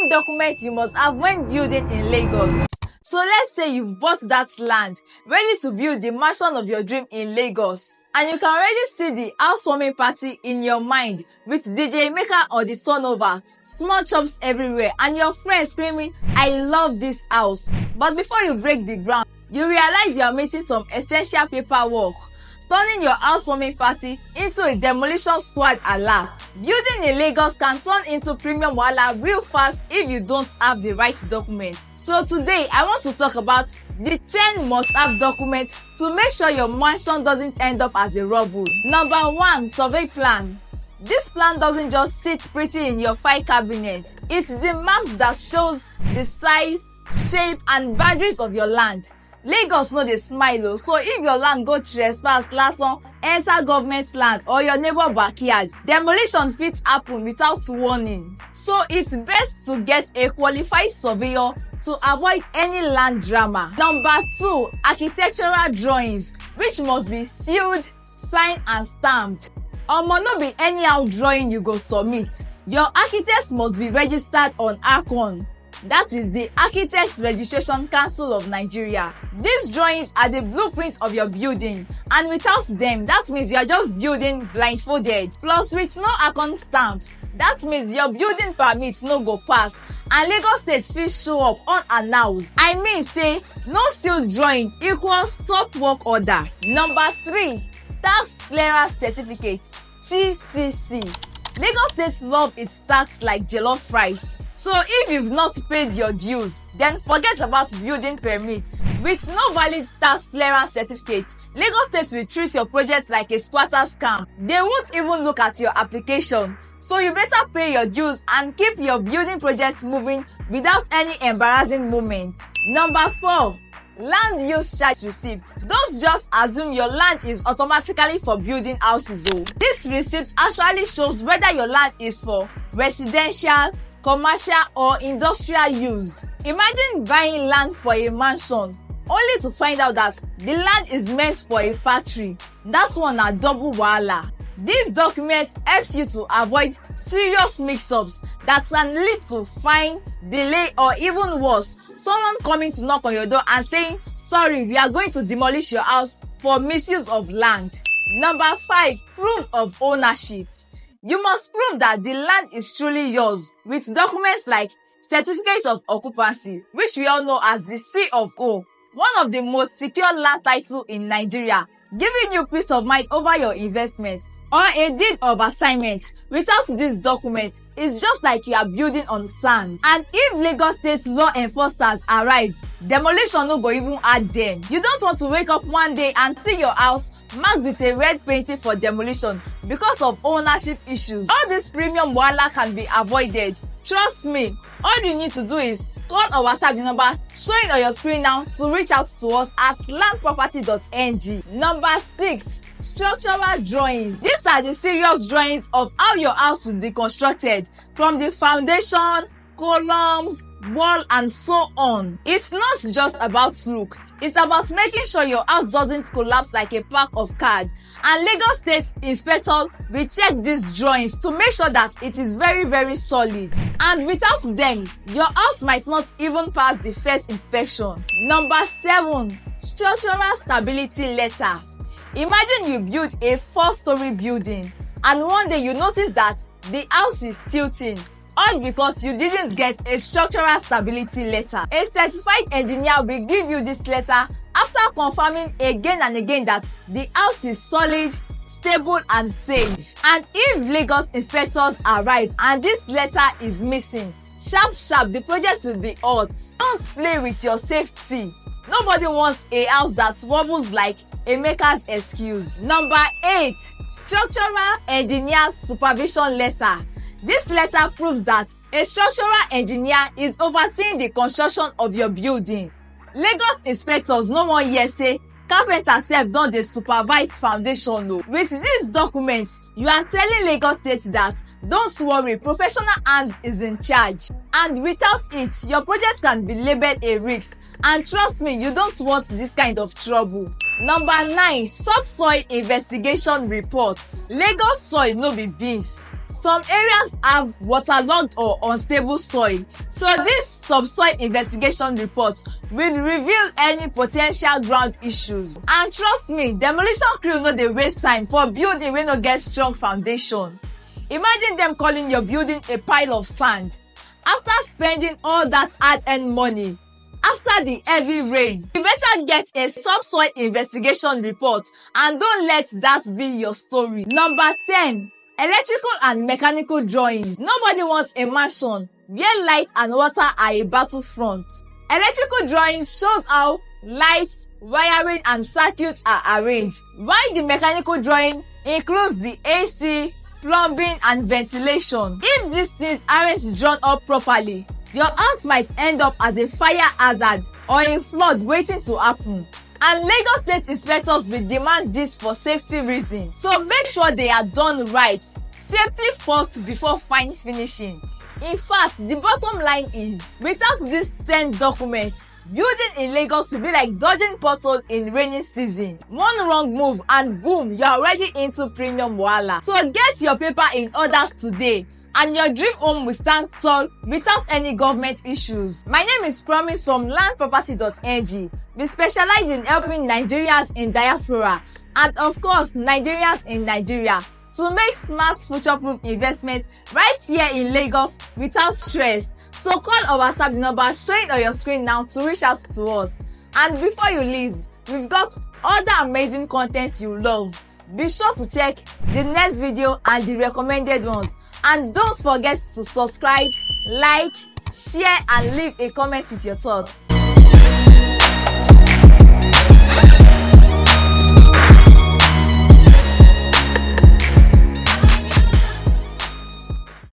10 documents you must have when building in Lagos. So let's say you've bought that land, ready to build the mansion of your dream in Lagos. And you can already see the housewarming party in your mind with DJ Maker on the turnover, small chops everywhere, and your friends screaming, "I love this house." But before you break the ground, you realize you are missing some essential paperwork, turning your housewarming party into a demolition squad alert. Building in Lagos can turn into premium wahala real fast if you don't have the right document. So today, I want to talk about the 10 must-have documents to make sure your mansion doesn't end up as a rubble. Number 1, survey plan. This plan doesn't just sit pretty in your file cabinet. It's the maps that shows the size, shape, and boundaries of your land. Lagos no dey smile o, so if your land go trespass last one, enter government land or your neighbor backyard, demolition fit happen without warning. So it's best to get a qualified surveyor to avoid any land drama. Number 2, architectural drawings, which must be sealed, signed, and stamped. Omo, no be anyhow drawing you go submit. Your architects must be registered on ARCON. That is the Architects Registration Council of Nigeria. These drawings are the blueprint of your building, and without them, that means you are just building blindfolded. Plus, with no ARCON stamp, that means your building permit no go pass, and Lagos State fit show up unannounced. I mean say, no sealed drawing equals stop work order. Number 3, tax clearance certificate, TCC. Lagos State love its tax like jollof rice. So if you've not paid your dues, then forget about building permits. With no valid tax clearance certificate, Lagos State will treat your project like a squatter scam. They won't even look at your application. So you better pay your dues and keep your building projects moving without any embarrassing moments. Number 4, land use charge receipt. Don't just assume your land is automatically for building houses. This receipt actually shows whether your land is for residential, commercial, or industrial use. Imagine buying land for a mansion only to find out that the land is meant for a factory. That one na double wahala. This document helps you to avoid serious mix-ups that can lead to fine, delay, or even worse, someone coming to knock on your door and saying, "Sorry, we are going to demolish your house for misuse of land." Number 5, proof of ownership. You must prove that the land is truly yours with documents like certificate of occupancy, which we all know as the C of O, one of the most secure land titles in Nigeria, giving you peace of mind over your investments, or a deed of assignment. Without this document, it's just like you are building on sand. And if Lagos State law enforcers arrive, demolition no go even add them. You don't want to wake up one day and see your house marked with a red painting for demolition because of ownership issues. All this premium wahala can be avoided. Trust me, all you need to do is call or WhatsApp the number showing on your screen now to reach out to us at landproperty.ng. Number 6, structural drawings. These are the serious drawings of how your house will be constructed, from the foundation, columns, wall, and so on. It's not just about look. It's about making sure your house doesn't collapse like a pack of cards. And Lagos State inspector will check these drawings to make sure that it is very, very solid. And without them, your house might not even pass the first inspection. Number 7, structural stability letter. Imagine you build a 4-story building and one day you notice that the house is tilting, all because you didn't get a structural stability letter. A certified engineer will give you this letter after confirming again and again that the house is solid, stable, and safe. And if Lagos inspectors arrive and this letter is missing, sharp the project will be hot. Don't play with your safety. Nobody wants a house that wobbles like a maker's excuse. Number 8, structural engineer supervision letter. This letter proves that a structural engineer is overseeing the construction of your building. Lagos inspectors no wan hear say carpenter sef don dey supervise foundation o. With this document, you are telling Lagos State that don't worry, professional hands is in charge. And without it, your project can be labelled a risk. And trust me, you don't want this kind of trouble. Number 9, Subsoil Investigation Report. Lagos soil no be beans. Some areas have waterlogged or unstable soil, so this subsoil investigation report will reveal any potential ground issues. And trust me, demolition crew no dey waste time for building wey no get strong foundation. Imagine them calling your building a pile of sand after spending all that hard-earned money. After the heavy rain, you better get a subsoil investigation report and don't let that be your story. Number 10. Electrical and mechanical drawings. Nobody wants a mansion where light and water are a battlefront. Electrical drawings shows how lights, wiring and circuits are arranged, while the mechanical drawing includes the AC, plumbing and ventilation. If these things aren't drawn up properly, your house might end up as a fire hazard or a flood waiting to happen. And Lagos State inspectors will demand this for safety reasons. So make sure they are done right. Safety first before fine finishing. In fact, the bottom line is, without this 10 documents, building in Lagos will be like dodging potholes in rainy season. One wrong move and boom, you're already into premium wahala. So get your paper in orders today, and your dream home will stand tall without any government issues. My name is Promise from landproperty.ng. We specialize in helping Nigerians in diaspora and of course Nigerians in Nigeria to make smart future-proof investments right here in Lagos without stress. So call or WhatsApp the number showing on your screen now to reach out to us. And before you leave, we've got other amazing content you love. Be sure to check the next video and the recommended ones. And don't forget to subscribe, like, share and leave a comment with your thoughts.